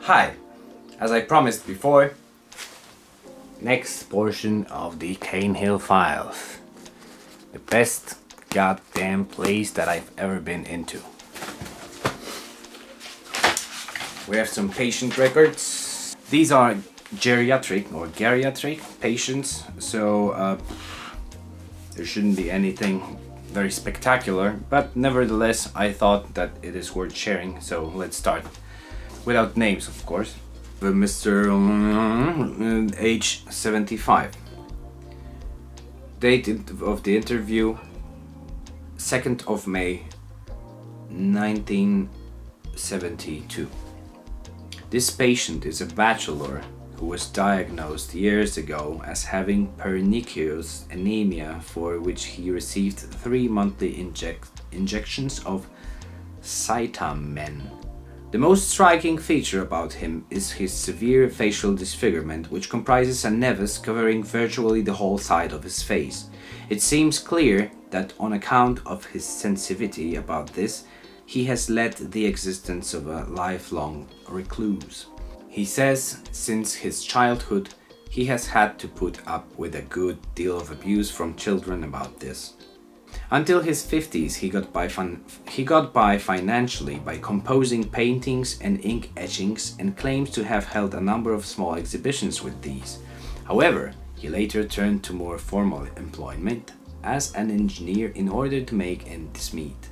Hi, as I promised before, next portion of the Cane Hill Files. The best goddamn place that I've ever been into. We have some patient records. These are geriatric patients, so there shouldn't be anything very spectacular, but nevertheless I thought that it is worth sharing, so let's start. Without names, of course. Mr. age 75. Date of the interview 2nd of May 1972. This patient is a bachelor who was diagnosed years ago as having pernicious anemia, for which he received 3 monthly injections of Cytamen. The most striking feature about him is his severe facial disfigurement, which comprises a nevus covering virtually the whole side of his face. It seems clear that on account of his sensitivity about this, he has led the existence of a lifelong recluse. He says since his childhood, he has had to put up with a good deal of abuse from children about this. Until his 50s, he got by financially by composing paintings and ink etchings, and claims to have held a number of small exhibitions with these. However, he later turned to more formal employment as an engineer in order to make ends meet.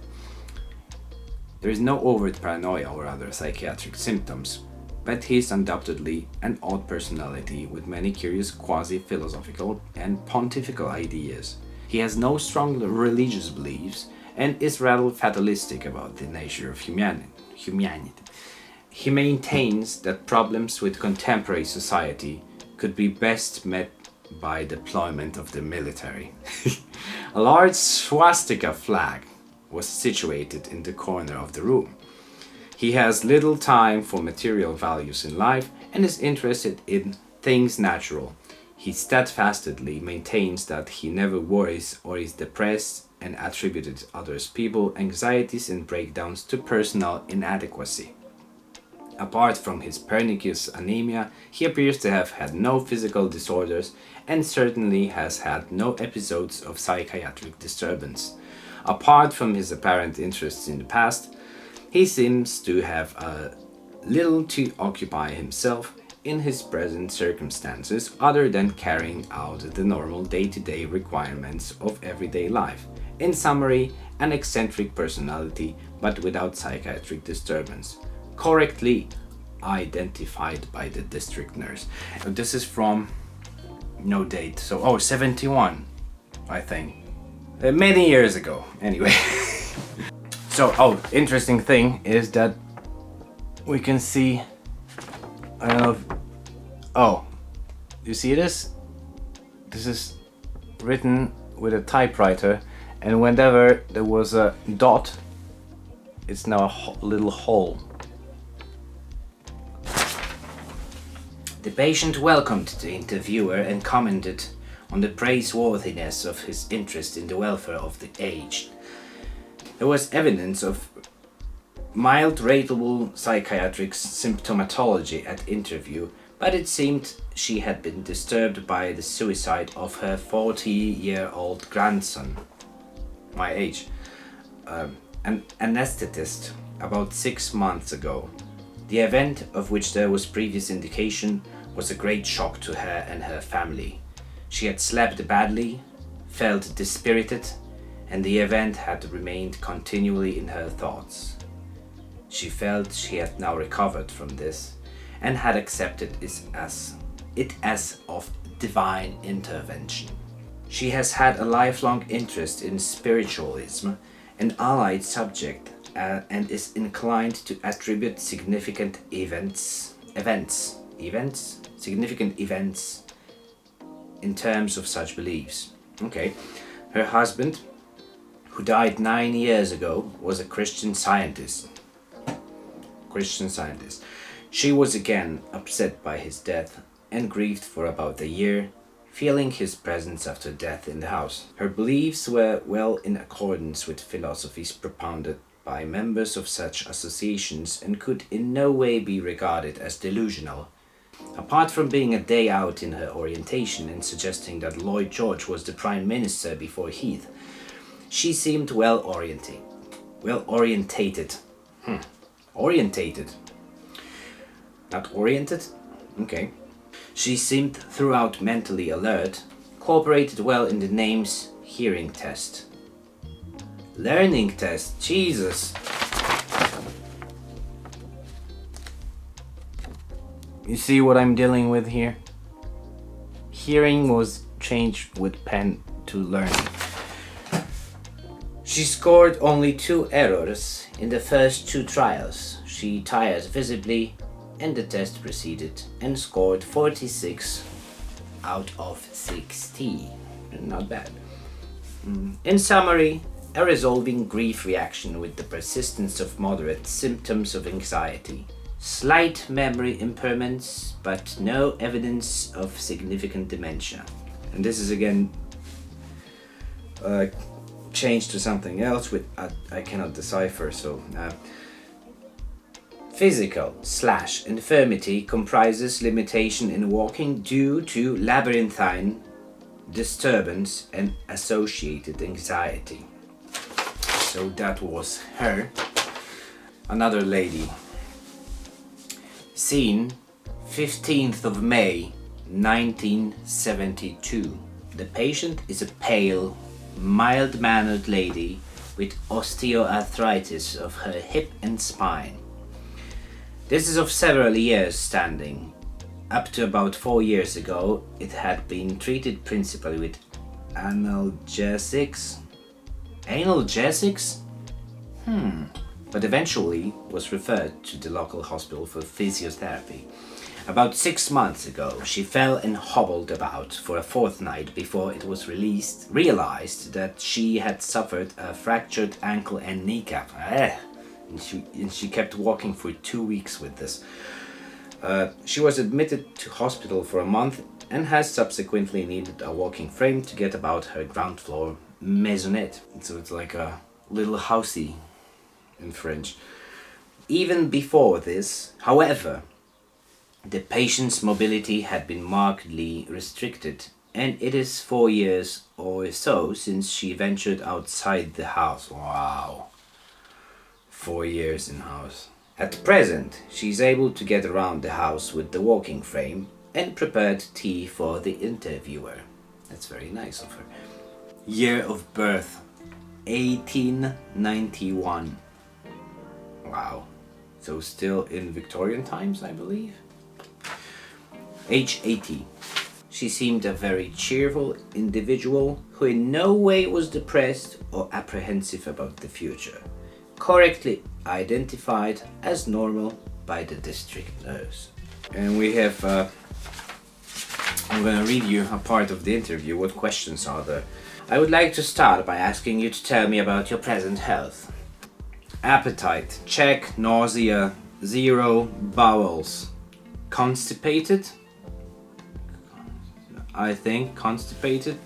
There is no overt paranoia or other psychiatric symptoms, but he is undoubtedly an odd personality with many curious quasi-philosophical and pontifical ideas. He has no strong religious beliefs and is rather fatalistic about the nature of humanity. He maintains that problems with contemporary society could be best met by deployment of the military. A large swastika flag was situated in the corner of the room. He has little time for material values in life and is interested in things natural. He steadfastly maintains that he never worries or is depressed, and attributed others' people's anxieties and breakdowns to personal inadequacy. Apart from his pernicious anemia, he appears to have had no physical disorders and certainly has had no episodes of psychiatric disturbance. Apart from his apparent interests in the past, he seems to have little to occupy himself in his present circumstances other than carrying out the normal day-to-day requirements of everyday life. In summary, an eccentric personality but without psychiatric disturbance, correctly identified by the district nurse. This is from no date, so 71, I think. Many years ago, anyway. So, interesting thing is that we can see, I don't know if, you see this? This is written with a typewriter, and whenever there was a dot, it's now a little hole. The patient welcomed the interviewer and commented on the praiseworthiness of his interest in the welfare of the aged. There was evidence of mild rateable psychiatric symptomatology at interview, but it seemed she had been disturbed by the suicide of her 40-year-old grandson, my age, an anesthetist, about 6 months ago. The event, of which there was previous indication, was a great shock to her and her family. She had slept badly, felt dispirited, and the event had remained continually in her thoughts. She felt she had now recovered from this and had accepted it as of divine intervention. She has had a lifelong interest in spiritualism, an allied subject, and is inclined to attribute significant events in terms of such beliefs. Okay. Her husband, who died 9 years ago, was a Christian scientist. She was again upset by his death and grieved for about a year, feeling his presence after death in the house. Her beliefs were well in accordance with philosophies propounded by members of such associations and could in no way be regarded as delusional. Apart from being a day out in her orientation and suggesting that Lloyd George was the Prime Minister before Heath, she seemed well-orientated. Orientated. Not oriented? Okay. She seemed throughout mentally alert, cooperated well in the name's hearing test. Learning test, Jesus! You see what I'm dealing with here? Hearing was changed with pen to learning. She scored only 2 errors in the first 2 trials. She tired visibly, and the test proceeded and scored 46 out of 60. Not bad. In summary, a resolving grief reaction with the persistence of moderate symptoms of anxiety. Slight memory impairments, but no evidence of significant dementia. And this is again changed to something else which I cannot decipher. So physical / infirmity comprises limitation in walking due to labyrinthine disturbance and associated anxiety. So that was her. Another lady. Seen 15th of May 1972. The patient is a pale, mild-mannered lady with osteoarthritis of her hip and spine. This is of several years standing. Up to about 4 years ago, it had been treated principally with analgesics. Analgesics? But eventually was referred to the local hospital for physiotherapy. About 6 months ago, she fell and hobbled about for a fortnight before it was realized that she had suffered a fractured ankle and kneecap. And she kept walking for 2 weeks with this. She was admitted to hospital for a month and has subsequently needed a walking frame to get about her ground floor maisonette. So it's like a little housey in French. Even before this, however, the patient's mobility had been markedly restricted, and it is 4 years or so since she ventured outside the house. Wow. 4 years in house. At present, she's able to get around the house with the walking frame and prepared tea for the interviewer. That's very nice of her. Year of birth, 1891. Wow. So still in Victorian times, I believe. Age 80. She seemed a very cheerful individual who in no way was depressed or apprehensive about the future. Correctly identified as normal by the district nurse. And we have, I'm going to read you a part of the interview. What questions are there? I would like to start by asking you to tell me about your present health. Appetite, check. Nausea, 0. Bowels, constipated? I think, constipated.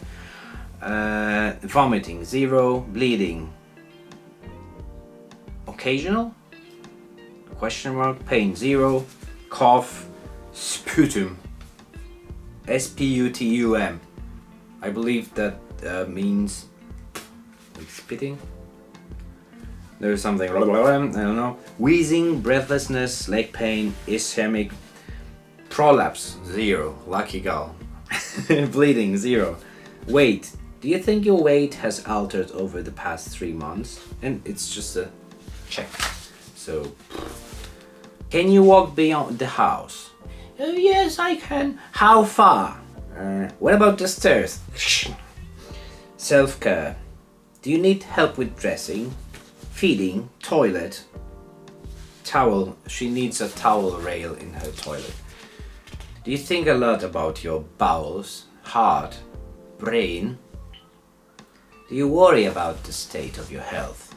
Vomiting, 0. Bleeding, occasional? Question mark. Pain, 0. Cough, sputum, sputum. I believe that means like spitting. There's something, I don't know. Wheezing, breathlessness, leg pain, ischemic, prolapse, 0. Lucky girl. Bleeding, 0. Weight. Do you think your weight has altered over the past 3 months? And it's just a check. So, can you walk beyond the house? Yes, I can. How far? What about the stairs? Self-care. Do you need help with dressing, feeding, toilet, towel? She needs a towel rail in her toilet. Do you think a lot about your bowels, heart, brain? Do you worry about the state of your health,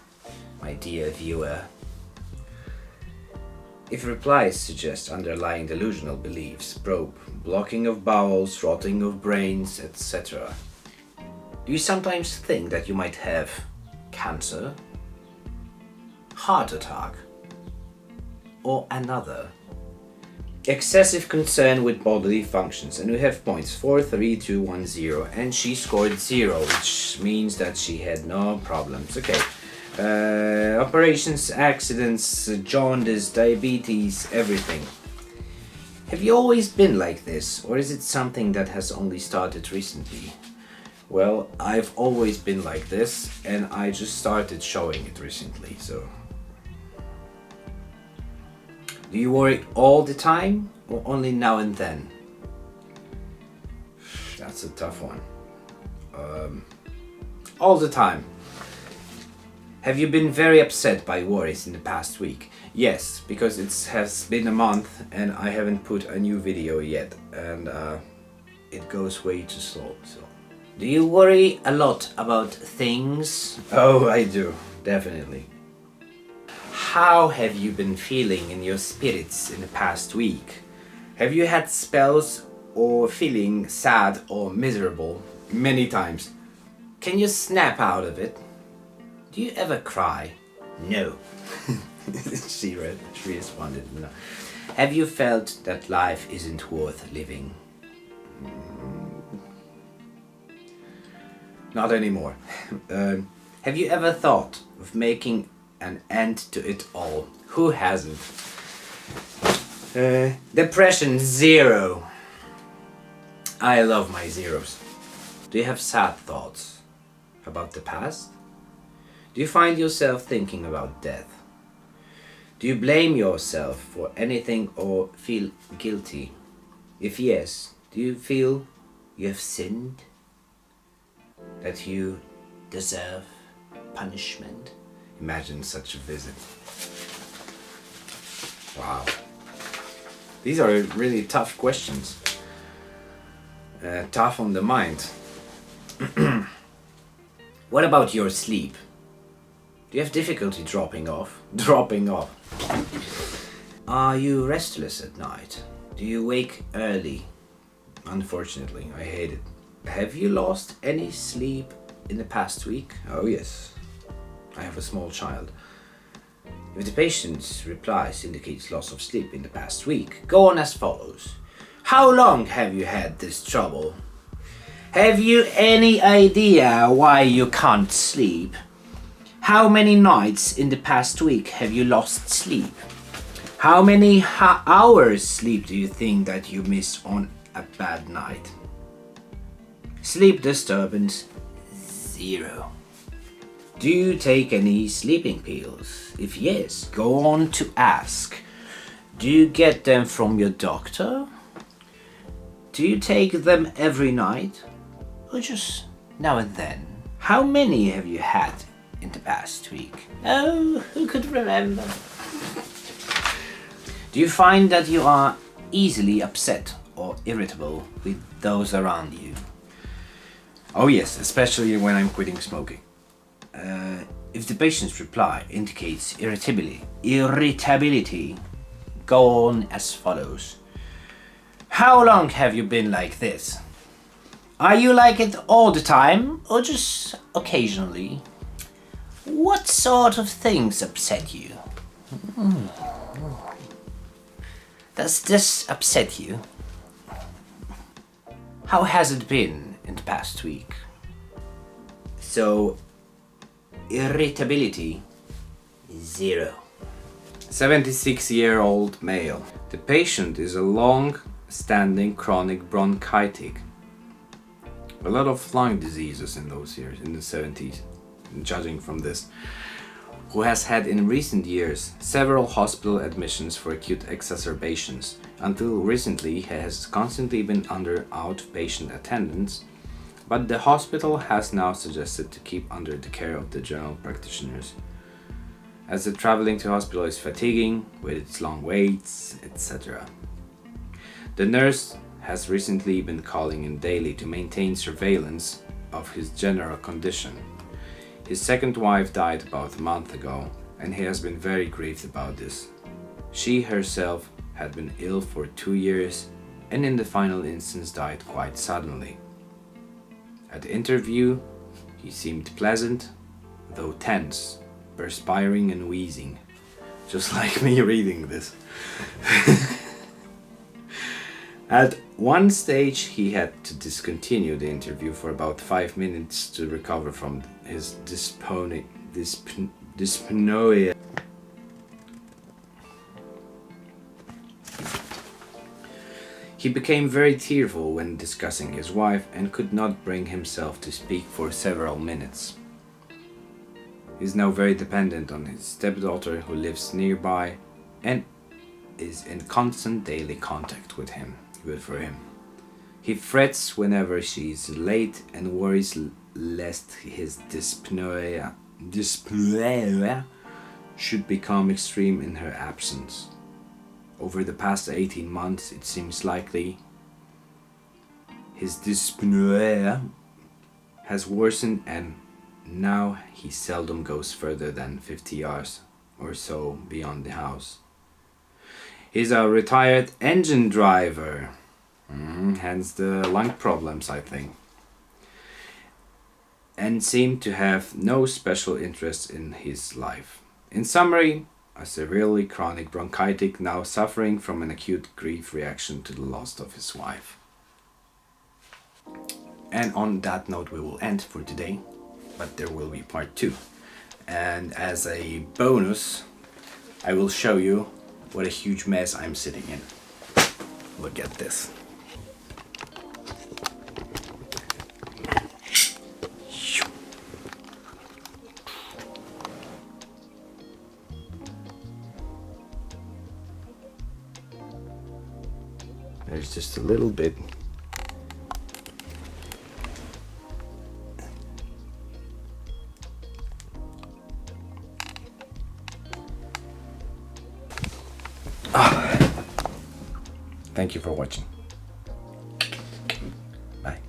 my dear viewer? If replies suggest underlying delusional beliefs, probe blocking of bowels, rotting of brains, etc. Do you sometimes think that you might have cancer, heart attack, or another. Excessive concern with bodily functions, and we have points 4, 3, 2, 1, 0, and she scored 0, which means that she had no problems. Okay. Operations, accidents, jaundice, diabetes, everything. Have you always been like this, or is it something that has only started recently? Well, I've always been like this, and I just started showing it recently, so. Do you worry all the time, or only now and then? That's a tough one. All the time. Have you been very upset by worries in the past week? Yes, because it has been a month and I haven't put a new video yet, and it goes way too slow. So, do you worry a lot about things? Oh, I do, definitely. How have you been feeling in your spirits in the past week? Have you had spells or feeling sad or miserable? Many times. Can you snap out of it? Do you ever cry? No. She responded, no. Have you felt that life isn't worth living? Not anymore. Have you ever thought of making an end to it all? Who hasn't? Depression, 0. I love my zeros. Do you have sad thoughts about the past? Do you find yourself thinking about death? Do you blame yourself for anything or feel guilty? If yes, do you feel you have sinned? That you deserve punishment? Imagine such a visit. Wow. These are really tough questions. Tough on the mind. What about your sleep? Do you have difficulty dropping off? Are you restless at night? Do you wake early? Unfortunately, I hate it. Have you lost any sleep in the past week? Oh yes. I have a small child. If the patient's replies indicates loss of sleep in the past week, go on as follows. How long have you had this trouble? Have you any idea why you can't sleep? How many nights in the past week have you lost sleep? How many hours sleep do you think that you miss on a bad night? Sleep disturbance, 0. Do you take any sleeping pills? If yes, go on to ask. Do you get them from your doctor? Do you take them every night? Or just now and then? How many have you had in the past week? Oh, who could remember? Do you find that you are easily upset or irritable with those around you? Oh yes, especially when I'm quitting smoking. If the patient's reply indicates irritability, go on as follows. How long have you been like this? Are you like it all the time or just occasionally? What sort of things upset you? Does this upset you? How has it been in the past week? So, irritability, 0. 76-year-old male. The patient is a long-standing chronic bronchitic. A lot of lung diseases in those years, in the 70s, judging from this. Who has had in recent years several hospital admissions for acute exacerbations. Until recently, he has constantly been under outpatient attendance, but the hospital has now suggested to keep under the care of the general practitioners, as the traveling to hospital is fatiguing with its long waits, etc. The nurse has recently been calling in daily to maintain surveillance of his general condition. His second wife died about a month ago, and he has been very grieved about this. She herself had been ill for 2 years, and in the final instance died quite suddenly. At the interview, he seemed pleasant, though tense, perspiring and wheezing, just like me reading this. At one stage, he had to discontinue the interview for about 5 minutes to recover from his dyspnoea. He became very tearful when discussing his wife and could not bring himself to speak for several minutes. He is now very dependent on his stepdaughter, who lives nearby and is in constant daily contact with him. Good for him. He frets whenever she is late and worries lest his dyspnoea should become extreme in her absence. Over the past 18 months, it seems likely his dyspnoea has worsened, and now he seldom goes further than 50 yards or so beyond the house. He's a retired engine driver, hence the lung problems, I think, and seemed to have no special interest in his life. In summary, a severely chronic bronchitic now suffering from an acute grief reaction to the loss of his wife. And on that note we will end for today, but there will be part 2. And as a bonus, I will show you what a huge mess I'm sitting in. Look at this. There's just a little bit. Thank you for watching. Bye.